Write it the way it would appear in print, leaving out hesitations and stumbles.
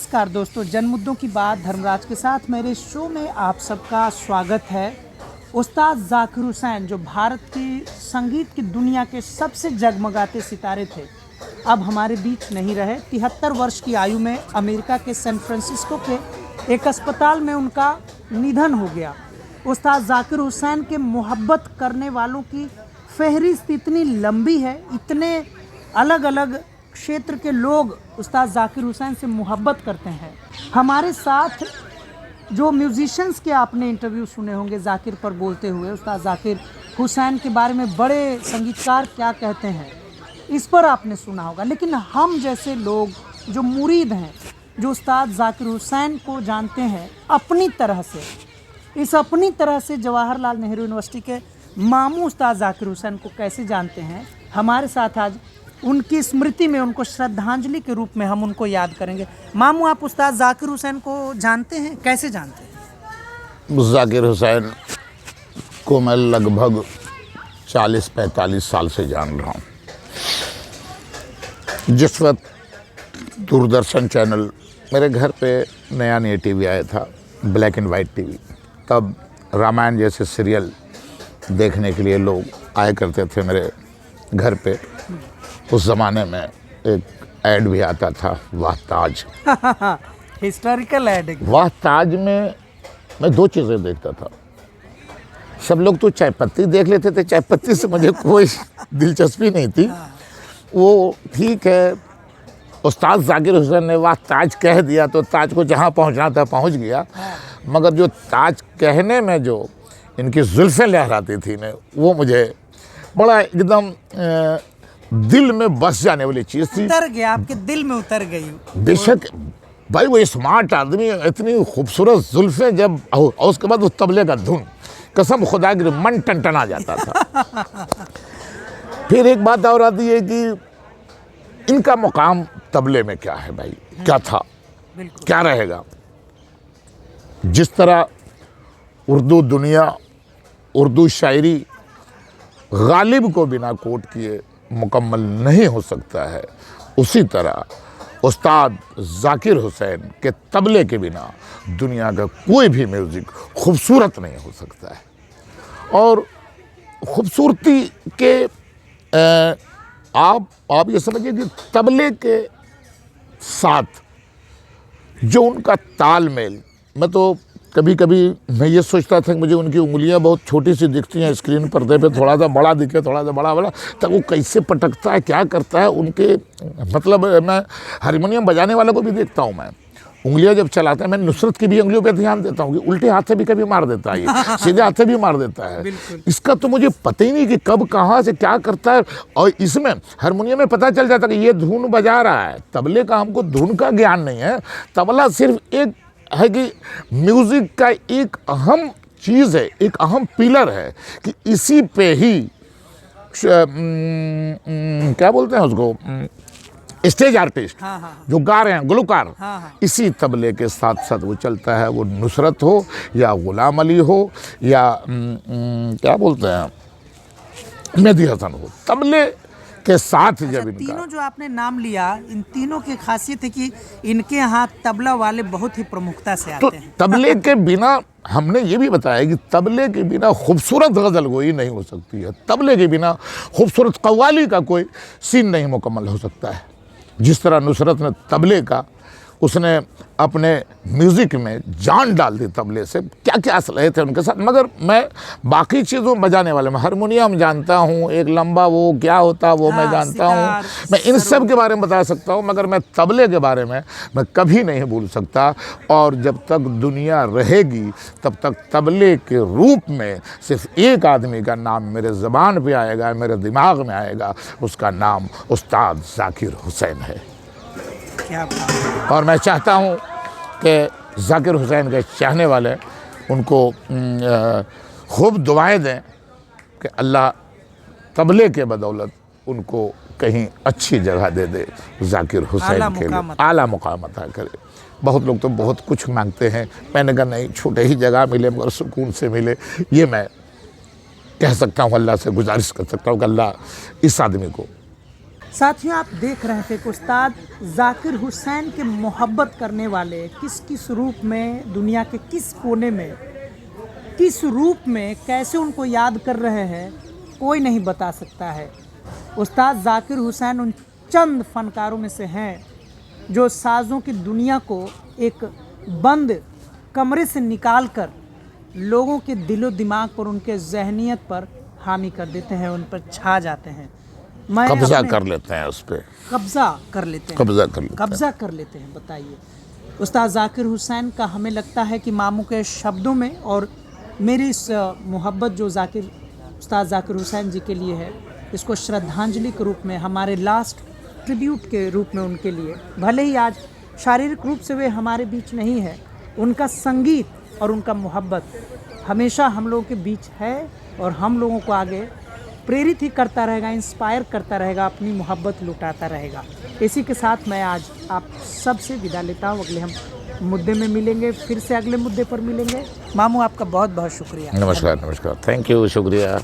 नमस्कार दोस्तों, जन मुद्दों की बात धर्मराज के साथ मेरे शो में आप सबका स्वागत है। उस्ताद जाकिर हुसैन जो भारत की संगीत की दुनिया के सबसे जगमगाते सितारे थे, अब हमारे बीच नहीं रहे। 73 वर्ष की आयु में अमेरिका के सैन फ्रांसिस्को के एक अस्पताल में उनका निधन हो गया। उस्ताद जाकिर हुसैन के मोहब्बत करने वालों की फहरिस्त इतनी लंबी है, इतने अलग अलग क्षेत्र के लोग उस्ताद जाकिर हुसैन से मोहब्बत करते हैं। हमारे साथ जो म्यूजिशियंस के आपने इंटरव्यू सुने होंगे जाकिर पर बोलते हुए, उस्ताद जाकिर हुसैन के बारे में बड़े संगीतकार क्या कहते हैं, इस पर आपने सुना होगा। लेकिन हम जैसे लोग जो मुरीद हैं, जो उस्ताद जाकिर हुसैन को जानते हैं अपनी तरह से, इस अपनी तरह से जवाहरलाल नेहरू यूनिवर्सिटी के मामू उस्ताद जाकिर हुसैन को कैसे जानते हैं, हमारे साथ आज उनकी स्मृति में उनको श्रद्धांजलि के रूप में हम उनको याद करेंगे। मामू, आप उस्ताद जाकिर हुसैन को जानते हैं, कैसे जानते हैं? जाकिर हुसैन को मैं लगभग 40-45 साल से जान रहा हूँ। जिस वक्त दूरदर्शन चैनल मेरे घर पे नया टीवी आया था, ब्लैक एंड वाइट टीवी, तब रामायण जैसे सीरियल देखने के लिए लोग आया करते थे मेरे घर पे। उस ज़माने में एक ऐड भी आता था, वाह ताज। Historical add. वाह ताज में मैं दो चीज़ें देखता था। सब लोग तो चाय पत्ती देख लेते थे, चाय पत्ती से मुझे कोई दिलचस्पी नहीं थी। वो ठीक है, उस्ताद जाकिर हुसैन ने वाह ताज कह दिया तो ताज को जहाँ पहुँचना था पहुँच गया। मगर जो ताज कहने में जो इनकी जुल्फ़ें लहराती थी ना, वो मुझे बड़ा एकदम दिल में बस जाने वाली चीज़ थी। उतर गया, आपके दिल में उतर गई। बेशक भाई, वो स्मार्ट आदमी, इतनी खूबसूरत जुल्फ़ें, जब और उसके बाद वो तबले का धुन, कसम खुदा की मन टनटना जाता था। फिर एक बात और आती है कि इनका मुकाम तबले में क्या है भाई, क्या था, क्या रहेगा। जिस तरह उर्दू दुनिया, उर्दू शायरी गालिब को बिना कोट किए मुकम्मल नहीं हो सकता है, उसी तरह उस्ताद जाकिर हुसैन के तबले के बिना दुनिया का कोई भी म्यूज़िक खूबसूरत नहीं हो सकता है। और खूबसूरती के आप ये समझिए कि तबले के साथ जो उनका तालमेल, मैं तो कभी कभी मैं ये सोचता था कि मुझे उनकी उंगलियां बहुत छोटी सी दिखती हैं स्क्रीन पर्दे पे, थोड़ा सा बड़ा दिखे, थोड़ा सा बड़ा तब वो कैसे पटकता है, क्या करता है उनके, मतलब मैं हारमोनियम बजाने वालों को भी देखता हूँ, मैं उंगलियां जब चलाता है, मैं नुसरत की भी उंगलियों पे ध्यान देता हूँ कि उल्टे हाथ से भी कभी मार देता है, ये सीधे हाथ से भी मार देता है। इसका तो मुझे पता ही नहीं कि कब कहाँ से क्या करता है। और इसमें हारमोनियम में पता चल जाता है कि ये धुन बजा रहा है। तबले का हमको धुन का ज्ञान नहीं है। तबला सिर्फ एक है कि म्यूज़िक का एक अहम चीज़ है, एक अहम पिलर है कि इसी पे ही क्या बोलते हैं उसको, स्टेज आर्टिस्ट जो गा रहे हैं, गुलकार, इसी तबले के साथ साथ वो चलता है। वो नुसरत हो या गुलाम अली हो या क्या बोलते हैं, मेहदी हसन हो, तबले के साथ जब इनका, तीनों जो आपने नाम लिया, इन तीनों की खासियत है कि इनके यहाँ तबला वाले बहुत ही प्रमुखता से आते हैं। तबले के बिना, हमने ये भी बताया कि तबले के बिना खूबसूरत गज़ल गोई नहीं हो सकती है। तबले के बिना खूबसूरत कव्वाली का कोई सीन नहीं मुकम्मल हो सकता है। जिस तरह नुसरत ने तबले का, उसने अपने म्यूज़िक में जान डाल दी तबले से। क्या क्या असलहे थे उनके साथ। मगर मैं बाकी चीज़ों बजाने वाले में हारमोनियम जानता हूँ, एक लंबा वो क्या होता वो मैं जानता हूँ, मैं इन सब के बारे में बता सकता हूँ, मगर मैं तबले के बारे में मैं कभी नहीं भूल सकता। और जब तक दुनिया रहेगी तब तक तबले के रूप में सिर्फ एक आदमी का नाम मेरे ज़बान पे आएगा, मेरे दिमाग में आएगा, उसका नाम उस्ताद जाकिर हुसैन है। और मैं चाहता हूँ कि जाकिर हुसैन के चाहने वाले उनको खूब दुआएं दें कि अल्लाह तबले के बदौलत उनको कहीं अच्छी जगह दे दे, जाकिर हुसैन के लिए आला मुकाम अता करे। बहुत लोग तो बहुत कुछ मांगते हैं, मैंने कहा नहीं, छोटे ही जगह मिले मगर सुकून से मिले। ये मैं कह सकता हूँ, अल्लाह से गुजारिश कर सकता हूँ कि अल्लाह इस आदमी को साथियों, आप देख रहे थे कि उस्ताद जाकिर हुसैन के मोहब्बत करने वाले किस किस रूप में, दुनिया के किस कोने में, किस रूप में, कैसे उनको याद कर रहे हैं, कोई नहीं बता सकता है। उस्ताद जाकिर हुसैन उन चंद फनकारों में से हैं जो साज़ों की दुनिया को एक बंद कमरे से निकाल कर लोगों के दिलो दिमाग पर, उनके जहनियत पर हामी कर देते हैं, उन पर छा जाते हैं। मैं कब्जा अपने- कर लेते हैं उस पर, कब्जा कर लेते हैं, कब्जा कर लेते हैं। कब्जा कर लेते हैं। बताइए, उस्ताद जाकिर हुसैन का हमें लगता है कि मामू के शब्दों में और मेरी इस मोहब्बत जो उस्ताद जाकिर हुसैन जी के लिए है, इसको श्रद्धांजलि के रूप में, हमारे लास्ट ट्रिब्यूट के रूप में उनके लिए, भले ही आज शारीरिक रूप से वे हमारे बीच नहीं है, उनका संगीत और उनका मोहब्बत हमेशा हम लोगों के बीच है और हम लोगों को आगे प्रेरित ही करता रहेगा, इंस्पायर करता रहेगा, अपनी मोहब्बत लुटाता रहेगा। इसी के साथ मैं आज आप सबसे विदा लेता हूँ। अगले हम मुद्दे में मिलेंगे, फिर से अगले मुद्दे पर मिलेंगे। मामू, आपका बहुत बहुत शुक्रिया। नमस्कार, नमस्कार, थैंक यू, शुक्रिया।